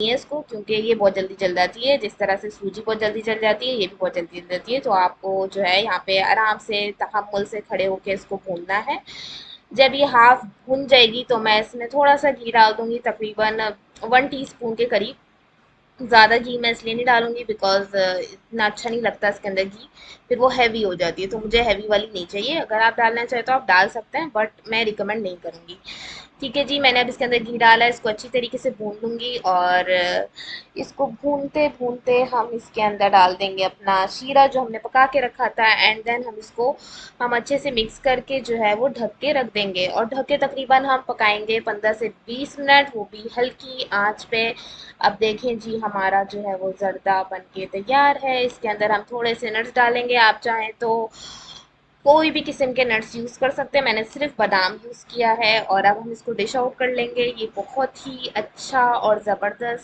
है इसको, क्योंकि ये बहुत जल्दी जल जाती है। जिस तरह से सूजी बहुत जल्दी जल जाती है, ये भी बहुत जल्दी जल जाती है। तो आपको जो है यहाँ पे आराम से तहम्मुल से खड़े होकर इसको भूनना है। जब ये हाफ भून जाएगी तो मैं इसमें थोड़ा सा घी डाल दूंगी, तकरीबन 1 टीस्पून के करीब। ज़्यादा घी मैं इसलिए नहीं डालूंगी बिकॉज इतना अच्छा नहीं लगता इसके अंदर घी, फिर वो हैवी हो जाती है। तो मुझे हैवी वाली नहीं चाहिए। अगर आप डालना चाहें तो आप डाल सकते हैं, बट मैं रिकमेंड नहीं करूँगी। ठीक है जी, मैंने अब इसके अंदर घी डाला है, इसको अच्छी तरीके से भून लूँगी। और इसको भूनते भूनते हम इसके अंदर डाल देंगे अपना शीरा जो हमने पका के रखा था। एंड देन हम अच्छे से मिक्स करके जो है वो ढक के रख देंगे, और ढक के तकरीबन हम पकाएंगे 15 से 20 मिनट, वो भी हल्की आंच पे। अब देखें जी, हमारा जो है वो जर्दा बन के तैयार है। इसके अंदर हम थोड़े से नट्स डालेंगे, आप चाहें तो कोई भी किस्म के नट्स यूज़ कर सकते हैं। मैंने सिर्फ बादाम यूज़ किया है। और अब हम इसको डिश आउट कर लेंगे। ये बहुत ही अच्छा और ज़बरदस्त